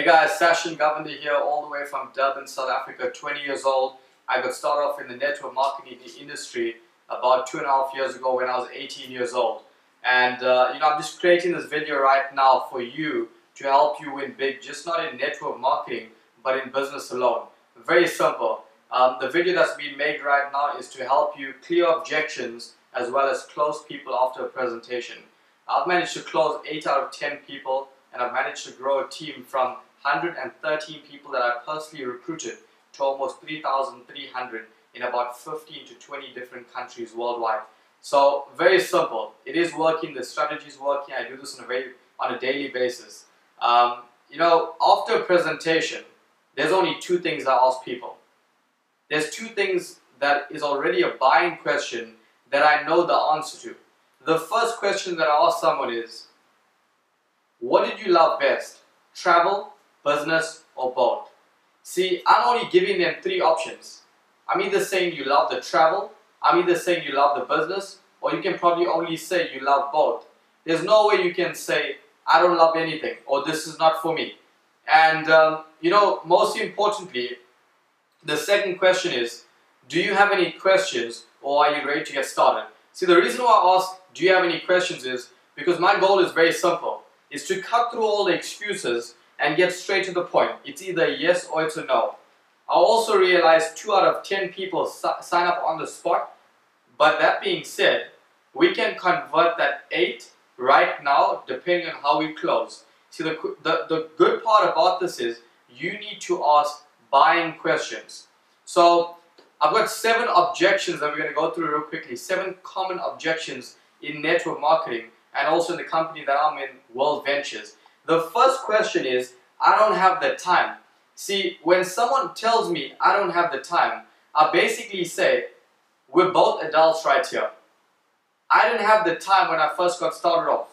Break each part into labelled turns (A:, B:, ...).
A: guys, Sashin, Govender here, all the way from Durban, South Africa, 20 years old. I got started off in the network marketing industry about 2.5 years ago when I was 18 years old. And I'm just creating this video right now for you to help you win big, just not in network marketing, but in business alone. Very simple. The video that's being made right now is to help you clear objections as well as close people after a presentation. I've managed to close 8 out of 10 people, and I've managed to grow a team from 113 people that I personally recruited to almost 3,300 in about 15 to 20 different countries worldwide. So very simple. It is working. The strategy is working. I do this on a daily basis. After a presentation, there's only two things I ask people. There's two things that is already a buying question that I know the answer to. The first question that I ask someone is, what did you love best? Travel, business, or both? See, I'm only giving them three options. I'm either saying you love the travel, I'm either saying you love the business, or you can probably only say you love both. There's no way you can say, I don't love anything, or this is not for me. And, most importantly, the second question is, do you have any questions, or are you ready to get started? See, the reason why I ask, do you have any questions is because my goal is very simple. Is to cut through all the excuses and get straight to the point. It's either a yes or it's a no. I also realized 2 out of 10 people sign up on the spot, but that being said, we can convert that 8 right now depending on how we close. See, the good part about this is you need to ask buying questions. So I've got 7 objections that we're going to go through real quickly. 7 common objections in network marketing and also in the company that I'm in, WorldVentures. The first question is, I don't have the time. See, when someone tells me I don't have the time, I basically say, we're both adults right here. I didn't have the time when I first got started off.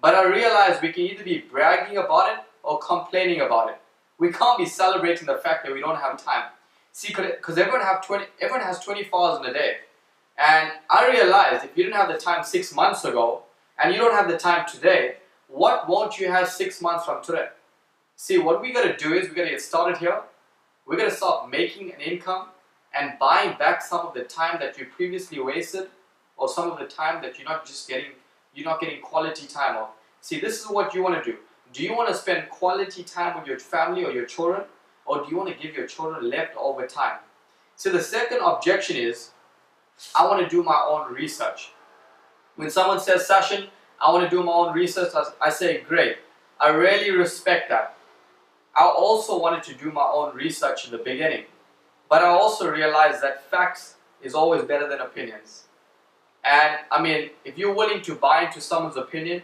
A: But I realized we can either be bragging about it or complaining about it. We can't be celebrating the fact that we don't have time. See, because everyone has 24 hours in a day. And I realized if you didn't have the time 6 months ago, and you don't have the time today, what won't you have 6 months from today? See, what we got to do is we got to get started here. We're going to start making an income and buying back some of the time that you previously wasted, or some of the time that you're not getting quality time of. See, this is what you want to do. Do you want to spend quality time with your family or your children, or do you want to give your children leftover time? So the second objection is, I want to do my own research. When someone says, Sashin, I want to do my own research, I say, great. I really respect that. I also wanted to do my own research in the beginning. But I also realized that facts is always better than opinions. And I mean, if you're willing to buy into someone's opinion,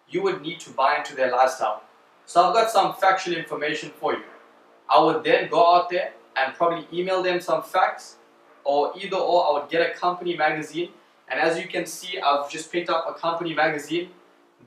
A: you would need to buy into their lifestyle. So I've got some factual information for you. I would then go out there and probably email them some facts, or either or I would get a company magazine. And as you can see, I've just picked up a company magazine.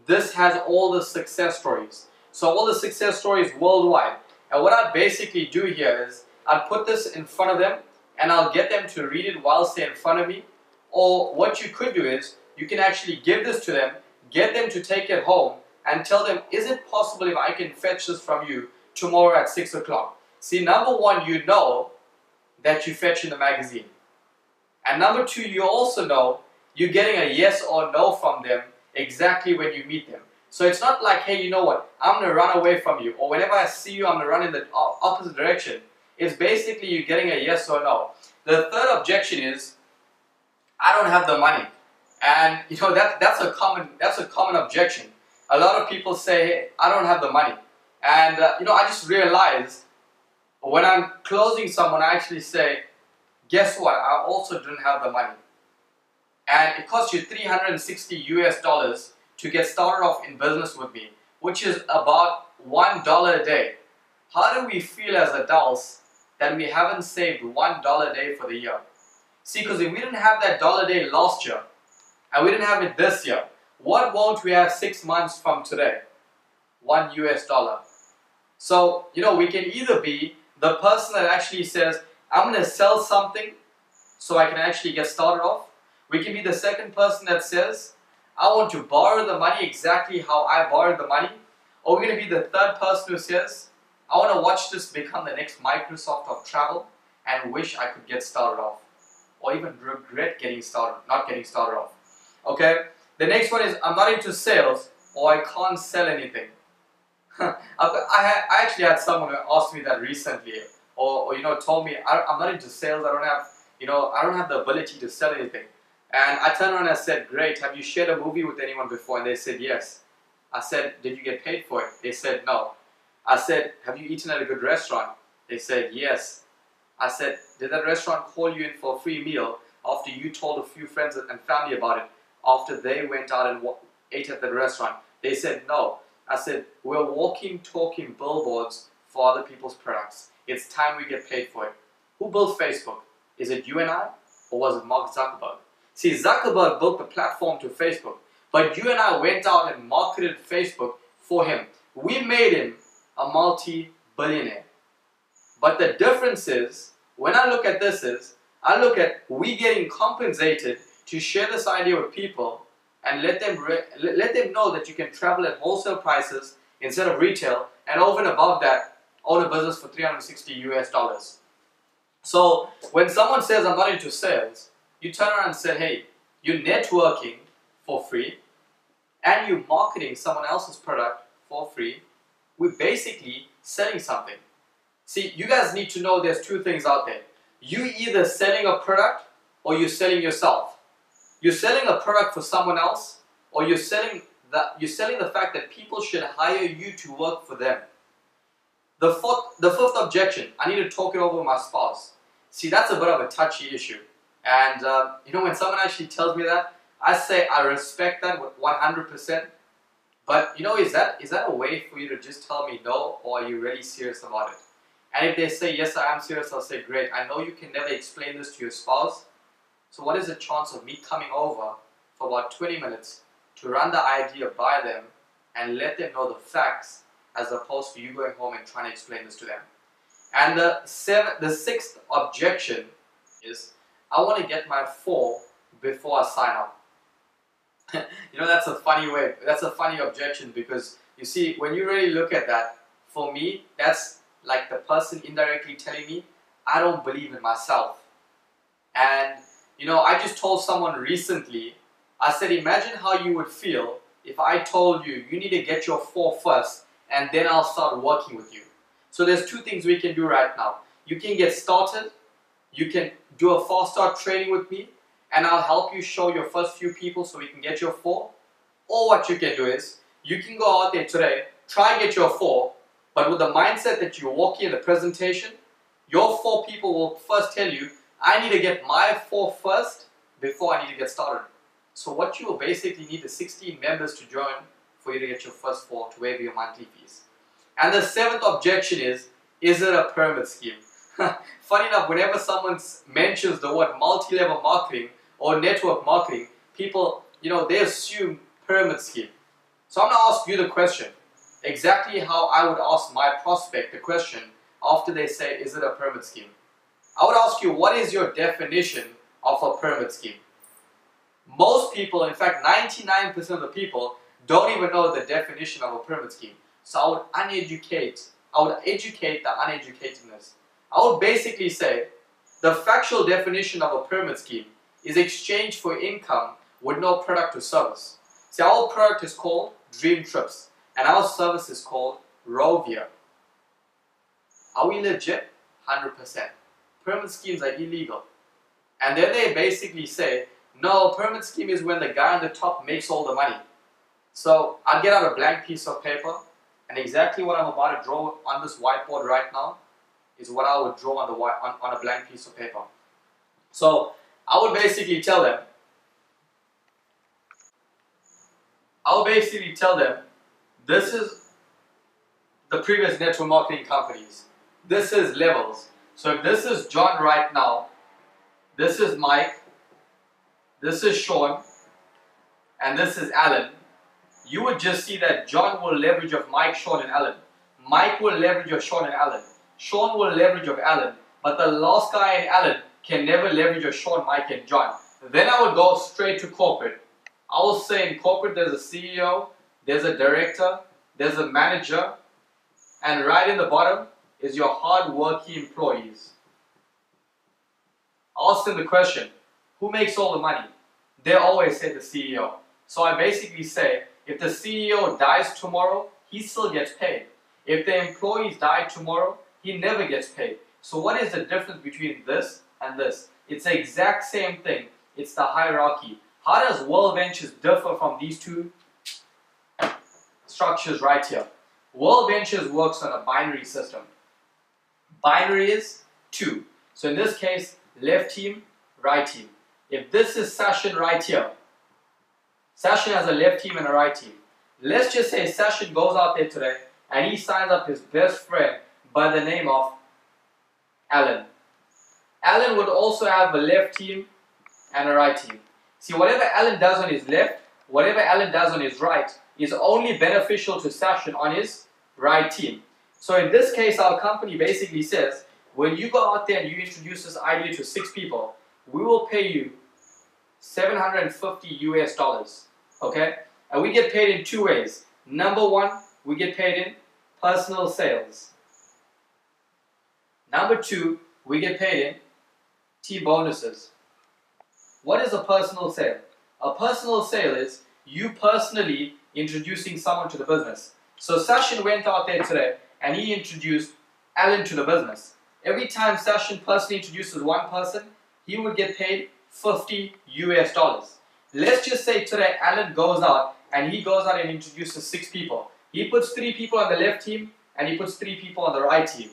A: This has all the success stories. So all the success stories worldwide. And what I basically do here is I'll put this in front of them and I'll get them to read it whilst they're in front of me. Or what you could do is you can actually give this to them, get them to take it home and tell them, is it possible if I can fetch this from you tomorrow at 6 o'clock? See, number one, you know that you fetch in the magazine. And number two, you also know you're getting a yes or no from them exactly when you meet them. So it's not like, hey, you know what, I'm going to run away from you, or whenever I see you, I'm going to run in the opposite direction. It's basically you getting a yes or no. The third objection is, I don't have the money. And that's a common objection. A lot of people say, hey, I don't have the money. And I just realized when I'm closing someone, I actually say, guess what, I also didn't have the money. And it costs you $360 US to get started off in business with me, which is about $1 a day. How do we feel as adults that we haven't saved $1 a day for the year? See, because if we didn't have that $1 a day last year, and we didn't have it this year, what won't we have 6 months from today? $1 US. So, we can either be the person that actually says, I'm going to sell something so I can actually get started off. We can be the second person that says, I want to borrow the money exactly how I borrowed the money. Or we're going to be the third person who says, I want to watch this become the next Microsoft of travel and wish I could get started off. Or even regret not getting started off. Okay? The next one is I'm not into sales or I can't sell anything. I actually had someone who asked me that recently, or told me I'm not into sales. I don't have the ability to sell anything. And I turned around and I said, great, have you shared a movie with anyone before? And they said yes. I said, did you get paid for it? They said no. I said, have you eaten at a good restaurant? They said yes. I said, did that restaurant call you in for a free meal after you told a few friends and family about it after they went out and ate at the restaurant? They said no. I said, we're walking, talking billboards for other people's products. It's time we get paid for it. Who built Facebook? Is it you and I? Or was it Mark Zuckerberg? See, Zuckerberg built the platform to Facebook. But you and I went out and marketed Facebook for him. We made him a multi-billionaire. But the difference is, when I look at this I look at we getting compensated to share this idea with people and let them know that you can travel at wholesale prices instead of retail, and over and above that, own a business for $360 US. So when someone says I'm not into sales, you turn around and say, hey, you're networking for free and you're marketing someone else's product for free. We're basically selling something. See, you guys need to know there's two things out there. You either selling a product or you're selling yourself. You're selling a product for someone else, or you're selling the fact that people should hire you to work for them. The fifth objection, I need to talk it over with my spouse. See, that's a bit of a touchy issue. And when someone actually tells me that, I say I respect that 100%. But is that a way for you to just tell me no, or are you really serious about it? And if they say yes, I am serious, I'll say great. I know you can never explain this to your spouse. So what is the chance of me coming over for about 20 minutes to run the idea by them and let them know the facts, as opposed to you going home and trying to explain this to them? And the sixth objection is I want to get my 4 before I sign up. That's a funny objection, because you see, when you really look at that, for me, that's like the person indirectly telling me I don't believe in myself. And I just told someone recently, I said, imagine how you would feel if I told you need to get your 4 first and then I'll start working with you. So there's two things we can do right now. You can get started, you can do a fast start training with me, and I'll help you show your first few people so we can get your 4. Or what you can do is, you can go out there today, try and get your 4, but with the mindset that you walk in the presentation, your 4 people will first tell you, I need to get my 4 first before I need to get started. So what you will basically need is 16 members to join for you to get your first 4 to waive your monthly fees. And the 7th objection is it a pyramid scheme? Funny enough, whenever someone mentions the word multi-level marketing or network marketing, people, they assume pyramid scheme. So I'm going to ask you the question, exactly how I would ask my prospect the question after they say, is it a pyramid scheme? I would ask you, what is your definition of a pyramid scheme? Most people, in fact 99% of the people, don't even know the definition of a pyramid scheme. So I would educate the uneducatedness. I would basically say the factual definition of a pyramid scheme is exchange for income with no product or service. See, our product is called Dream Trips and our service is called Rovia. Are we legit? 100%. Pyramid schemes are illegal. And then they basically say, no, pyramid scheme is when the guy on the top makes all the money. So I'll get out a blank piece of paper, and exactly what I'm about to draw on this whiteboard right now is what I would draw on a blank piece of paper. So I would basically tell them, this is the previous network marketing companies. This is levels. So if this is John right now, this is Mike, this is Sean, and this is Alan, you would just see that John will leverage of Mike, Sean, and Alan. Mike will leverage of Sean and Alan. Sean will leverage of Alan. But the last guy in Alan can never leverage of Sean, Mike, and John. Then I would go straight to corporate. I will say in corporate there's a CEO, there's a director, there's a manager, and right in the bottom is your hard-working employees. Ask them the question, who makes all the money? They always say the CEO. So I basically say, if the CEO dies tomorrow, he still gets paid. If the employees die tomorrow, he never gets paid. So what is the difference between this and this? It's the exact same thing. It's the hierarchy. How does WorldVentures differ from these two structures right here? WorldVentures works on a binary system. Binary is 2. So in this case, left team, right team. If this is Sashin right here, Sashin has a left team and a right team. Let's just say Sashin goes out there today and he signs up his best friend by the name of Alan. Alan would also have a left team and a right team. See, whatever Alan does on his left, whatever Alan does on his right is only beneficial to Sashin on his right team. So in this case, our company basically says, when you go out there and you introduce this idea to 6 people, we will pay you $750 US, okay? And we get paid in 2 ways. Number 1, we get paid in personal sales. Number 2, we get paid in team bonuses. What is a personal sale? A personal sale is you personally introducing someone to the business. So Sashin went out there today and he introduced Alan to the business. Every time Sashin personally introduces one person, he would get paid $50 US. Let's just say today Alan goes out and he goes out and introduces 6 people. He puts 3 people on the left team and he puts 3 people on the right team.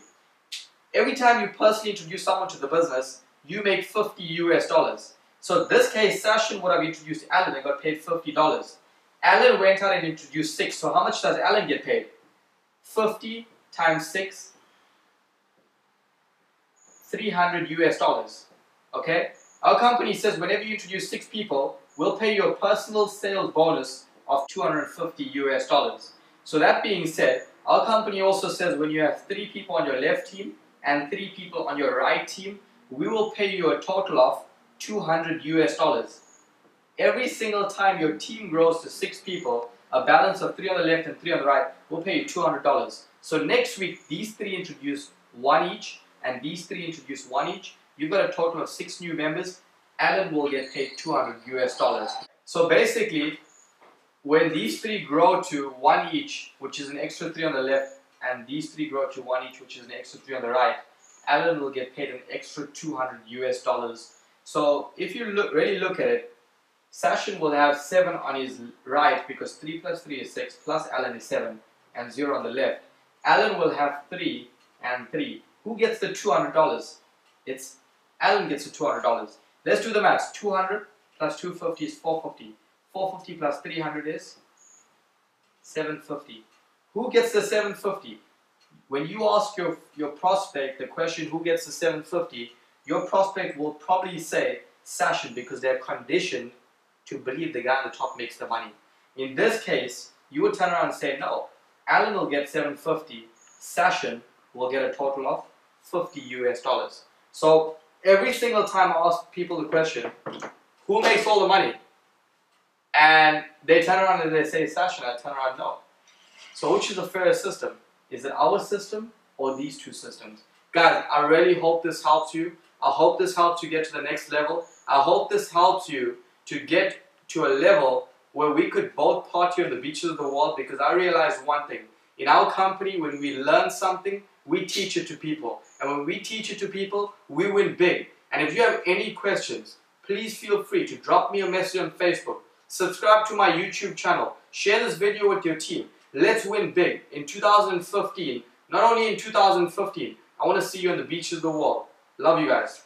A: Every time you personally introduce someone to the business, you make $50 US. So in this case, Sashin would have introduced Alan and got paid $50. Alan went out and introduced 6. So how much does Alan get paid? 50 times 6, $300 US. Okay? Our company says whenever you introduce 6 people, we'll pay you a personal sales bonus of $250 US. So that being said, our company also says when you have 3 people on your left team and 3 people on your right team, we will pay you a total of $200 US. Every single time your team grows to 6 people, a balance of 3 on the left and 3 on the right, we'll pay you $200. So next week, these 3 introduce 1 each, and these 3 introduce 1 each. You've got a total of 6 new members. Alan will get paid $200 US. So basically, when these 3 grow to 1 each, which is an extra 3 on the left, and these 3 grow to 1 each, which is an extra 3 on the right, Alan will get paid an extra $200 US. So if you really look at it, Sashin will have 7 on his right because 3 plus 3 is 6, plus Alan is 7, and 0 on the left. Alan will have 3 and 3. Who gets the $200? It's Alan gets the $200. Let's do the maths. 200 plus 250 is 450. 450 plus 300 is 750. Who gets the 750? When you ask your prospect the question, who gets the 750, your prospect will probably say Sashin because they're conditioned to believe the guy on the top makes the money. In this case, you would turn around and say, no, Alan will get 750, Sashin will get a total of $50 US. So every single time I ask people the question, who makes all the money? And they turn around and they say Sashin, I turn around, no. So which is the fairest system? Is it our system or these 2 systems? Guys, I really hope this helps you. I hope this helps you get to the next level. I hope this helps you to get to a level where we could both party on the beaches of the world, because I realized one thing. In our company, when we learn something, we teach it to people. And when we teach it to people, we win big. And if you have any questions, please feel free to drop me a message on Facebook. Subscribe to my YouTube channel. Share this video with your team. Let's win big. In 2015, not only in 2015, I want to see you on the beaches of the world. Love you guys.